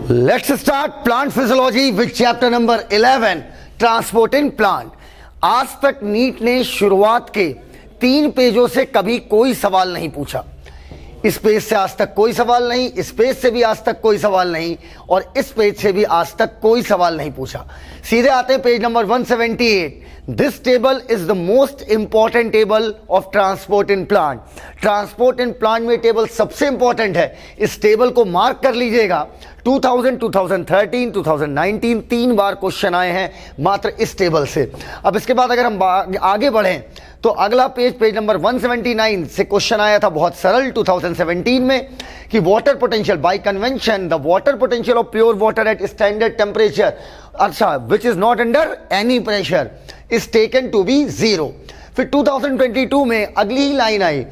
Let's start plant physiology with chapter number 11 transport in plant. आज तक NEET ने शुरुआत के 3 पेजों से कभी कोई सवाल नहीं पूछा। इस पेज से आज तक कोई सवाल नहीं, इस पेज से भी आज तक कोई सवाल नहीं और इस पेज से भी आज तक कोई सवाल नहीं पूछा। सीधे आते हैं page number 178। This table is the most important table of transport in plant. Transport in plant में टेबल सबसे इंपॉर्टेंट है। इस टेबल को मार्क कर लीजिएगा। 2000, 2013, 2019 3 बार क्वेश्चन आए हैं मात्र इस टेबल से। अब इसके बाद अगर हम आगे बढ़ें तो अगला पेज नंबर 179 से क्वेश्चन आया था बहुत सरल 2017 में कि water potential by convention the water potential of pure water at standard temperature अच्छा which is not under any pressure is taken to be 0। फिर 2022 में अगली ही लाइन आई,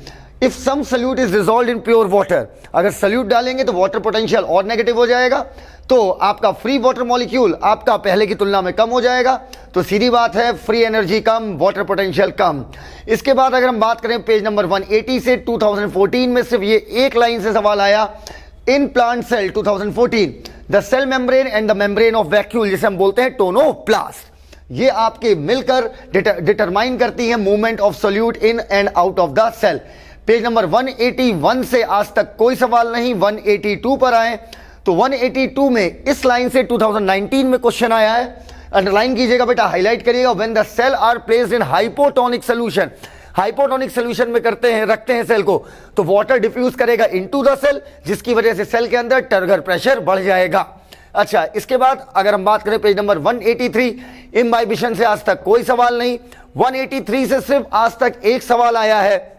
if some solute is dissolved in pure water, अगर solute डालेंगे तो water potential और नेगेटिव हो जाएगा, तो आपका फ्री वाटर मॉलिक्यूल आपका पहले की तुलना में कम हो जाएगा। तो सीधी बात है, फ्री एनर्जी कम, वाटर पोटेंशियल कम। इसके बाद अगर हम बात करें पेज नंबर 180 से 2014 में सिर्फ ये एक लाइन से सवाल आया, in plant cell 2014 the cell membrane and the membrane of vacuole, जिसे हम बोलते हैं टोनोप्लास्ट, ये आपके मिलकर डिटरमाइन करती है movement of solute in and out of the cell. Page number 181 से आज तक कोई सवाल नहीं, 182 पर आए तो 182 में इस लाइन से 2019 में क्वेश्चन आया है। अंडरलाइन कीजिएगा बेटा, हाईलाइट करिएगा। When the cell are placed in hypotonic solution, hypotonic solution में रखते हैं सेल को, तो वाटर डिफ्यूज करेगा इनटू द सेल, जिसकी वजह से सेल के अंदर टर्गर प्रेशर बढ़ जाएगा। अच्छा, इसके बाद अगर हम बात करें पेज नंबर 183, इम्बाइबिशन से आज तक कोई सवाल नहीं। 183 से सिर्फ आज तक एक सवाल आया है,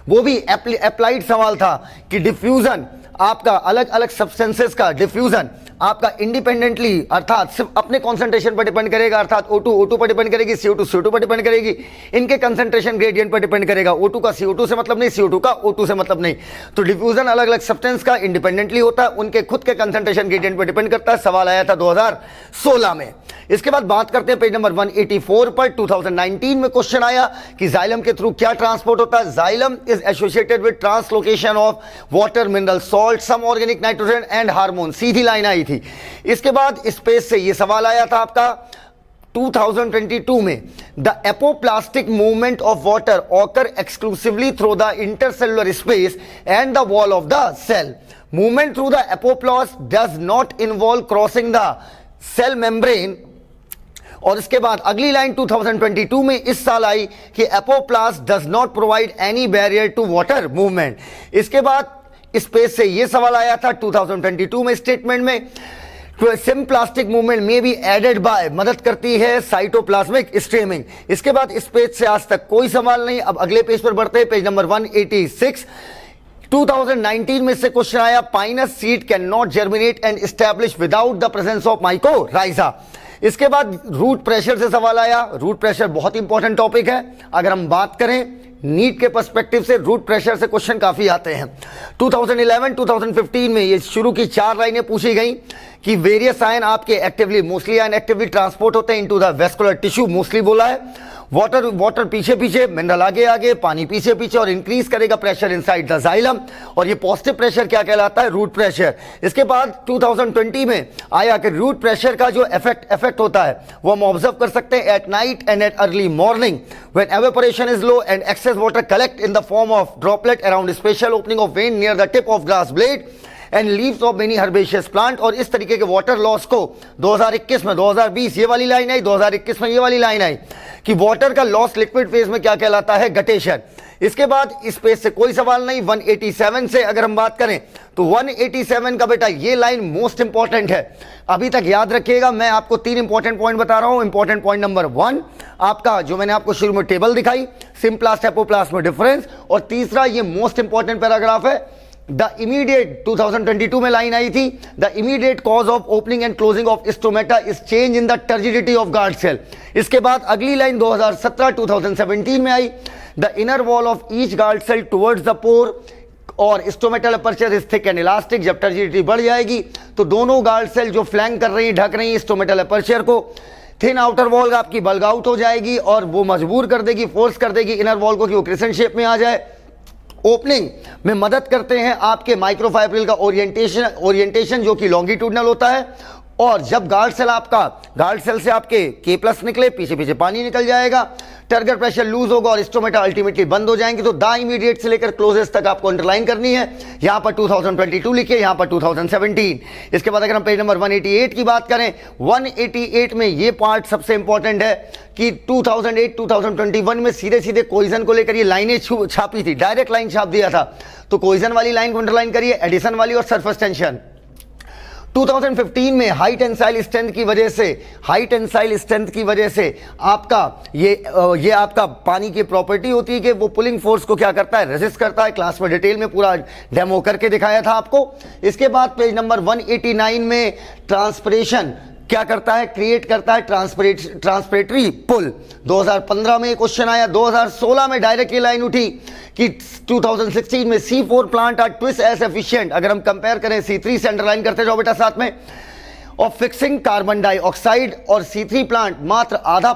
वो भी अप्लाइड सवाल था कि डिफ्यूजन आपका अलग अलग सब्सटेंसेस का डिफ्यूजन आपका इंडिपेंडेंटली अर्थात सिर्फ अपने कंसंट्रेशन पर डिपेंड करेगा, अर्थात O2 पर डिपेंड करेगी, CO2 पर डिपेंड करेगी, इनके कंसंट्रेशन ग्रेडियंट पर डिपेंड करेगा। O2 का CO2 से मतलब नहीं, CO2 का O2 से मतलब नहीं। तो डिफ्यूजन अलग अलग सब्सटेंस का इंडिपेंडेंटली होता है, उनके खुद के कंसंट्रेशन ग्रेडियंट पर डिपेंड करता है। सवाल आया था 2016 में। इसके बाद बात करते हैं पेज नंबर 184 पर 2019 में क्वेश्चन आया कि जाइलम के थ्रू क्या ट्रांसपोर्ट होता है। Xylem is associated with translocation of water, mineral salt, some organic nitrogen and hormone. सीधी लाइन आई थी। इसके बाद इस पेज से ये सवाल आया था आपका 2022 में, the apoplastic movement of water occur exclusively through the intercellular space and the wall of the cell. Movement through the apoplast does not involve crossing the cell membrane. और इसके बाद अगली लाइन 2022 में इस साल आई कि apoplast does not provide any barrier to water movement. इसके बाद इस पेज से यह सवाल आया था 2022 में स्टेटमेंट में, सिम्प्लास्टिक मूवमेंट में भी एडेड बाय, मदद करती है साइटोप्लाज्मिक स्ट्रीमिंग। इसके बाद इस पेज से आज तक कोई सवाल नहीं। अब अगले पेज पर बढ़ते हैं, पेज नंबर 186। 2019 में से क्वेश्चन आया, Pinus seed can not germinate and establish without the presence of mycorrhiza. इसके बाद रूट प्रेशर से सवाल आया। रूट प्रेशर बहुत इंपॉर्टेंट टॉपिक है। अगर हम बात करें नीट के पर्सपेक्टिव से, रूट प्रेशर से क्वेश्चन काफी आते हैं। 2011, 2015 में ये शुरू की 4 लाइनें पूछी गई कि वेरियस आयन आपके actively, mostly ion actively transport होते हैं into the vascular tissue, mostly बोला है। वाटर पीछे पीछे, मिनरल आगे आगे, पानी पीछे पीछे और इंक्रीज करेगा प्रेशर इनसाइड द जाइलम। और ये पॉजिटिव प्रेशर क्या कहलाता है? Root pressure. इसके बाद 2020 में आया कि रूट प्रेशर का जो इफेक्ट होता है वो हम ऑब्जर्व कर सकते हैं at night and at early morning when evaporation is low and excess water collect in the form of droplet around special opening of when near the tip of grass blade and leaves of many herbaceous plant. और इस तरीके के water loss को 2021 में, 2020 ये वाली line आई, 2021 में ये वाली लाइन आई कि वाटर का लॉस लिक्विड फेज में क्या कहलाता है? गटेशन। इसके बाद इस पेज से कोई सवाल नहीं। 187 से अगर हम बात करें तो 187 का बेटा ये लाइन मोस्ट इंपॉर्टेंट है। अभी तक याद रखिएगा, मैं आपको 3 इंपॉर्टेंट पॉइंट बता रहा हूं। इंपॉर्टेंट पॉइंट नंबर 1 आपका जो मैंने आपको शुरू में टेबल दिखाई, सिम्प्लास्ट एपोप्लास्ट में डिफरेंस। और तीसरा ये मोस्ट इंपॉर्टेंट पैराग्राफ है, द इमीडिएट 2022 में लाइन आई थी, the immediate cause of opening and closing of stomata is change in the turgidity of guard cell. इसके बाद अगली लाइन 2017 में आई, the inner wall of each guard cell towards the pore और stomatal aperture is thick and elastic. जब turgidity बढ़ जाएगी तो दोनों गार्ड सेल जो फ्लैंक कर रही, ढक रही स्टोमेटल अपर्चर को, थिन आउटर वॉल आपकी बल्ग आउट हो जाएगी और वो मजबूर कर देगी, फोर्स कर देगी इनर वॉल को कि वो क्रिसेंट शेप में आ जाए। ओपनिंग में मदद करते हैं आपके माइक्रोफाइब्रिल का ओरिएंटेशन जो कि लॉन्गिट्यूडनल होता है। और जब गार्ड सेल से आपके K+ निकले, पीछे पीछे पानी निकल जाएगा, टर्गर प्रेशर लूज होगा और स्टोमेटा अल्टीमेटली बंद हो जाएंगे। तो द इमीडिएट से लेकर क्लोजेस्ट तक आपको अंडरलाइन करनी है। यहां पर 2022 लिखिए, यहां पर 2017। इसके बाद अगर हम पेज नंबर 188 की बात करें, 188 में ये पार्ट सबसे इंपॉर्टेंट है कि 2008-2021 में सीधे सीधे कोइजन को लेकर ये लाइनें छापी थी, डायरेक्ट लाइन छाप दिया था। तो कोइजन वाली लाइन को अंडरलाइन करिए, एडिशन वाली और सरफेस टेंशन। 2015 में हाई टेंसाइल स्ट्रेंथ की वजह से आपका ये आपका पानी की प्रॉपर्टी होती है कि वो पुलिंग फोर्स को क्या करता है, रेजिस्ट करता है। क्लास में डिटेल में पूरा डेमो करके दिखाया था आपको। इसके बाद पेज नंबर 189 में ट्रांसपिरेशन क्या करता है, क्रिएट करता है ट्रांसपिरेटरी पुल। 2015 में क्वेश्चन आया, 2016 में डायरेक्ट ये लाइन उठी कि 2016 में C4 plant are twice as efficient. अगर हम कंपेयर करें C3 से, अंडरलाइन करते जाओ बेटा साथ में, और फिक्सिंग कार्बन डाइऑक्साइड, और C3 प्लांट मात्र आधा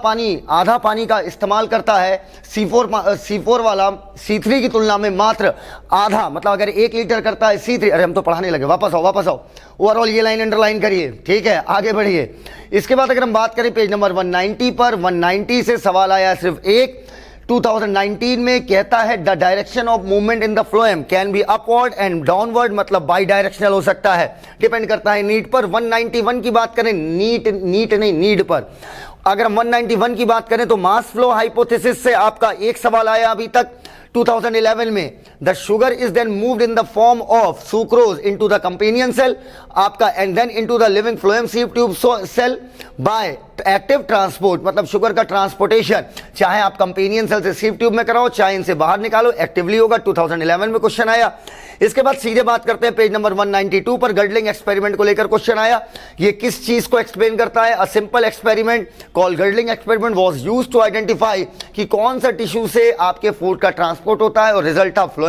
पानी का इस्तेमाल करता है। C4 वाला C3 की तुलना में मात्र आधा, मतलब अगर 1 लीटर करता है C3, अरे हम तो पढ़ाने लगे, वापस आओ। ओवरऑल ये लाइन अंडरलाइन करिए, ठीक है, आगे बढ़िए। इसके बाद अगर हम बात करें पेज नंबर 190 पर, 190 से सवाल आया सिर्फ एक, 2019 में कहता है the direction of movement in the phloem can be upward and downward, मतलब बाई डायरेक्शनल हो सकता है, डिपेंड करता है नीड पर। 191 की बात करें, नीड पर, अगर हम 191 की बात करें तो मास फ्लो हाइपोथेसिस से आपका एक सवाल आया अभी तक 2011 में, the sugar is then moved in the form of sucrose into the companion cell आपका, and then into the living phloem sieve tube cell by active transport, मतलब शुगर का ट्रांसपोर्टेशन चाहे आप कंपेनियन सेल से सीव ट्यूब में कराओ, चाहे इनसे बाहर निकालो, एक्टिवली होगा। 2011 में क्वेश्चन आया। इसके बाद सीधे बात करते हैं पेज नंबर 192 पर, गर्डलिंग एक्सपेरिमेंट को लेकर क्वेश्चन आया। ये किस चीज को एक्सप्लेन करता है? A simple experiment called girdling experiment was used to identify कि कौन सा टिश्यू से आपके फूड का ट्रांसपोर्ट होता है और रिजल्ट ऑफ फ्लोएम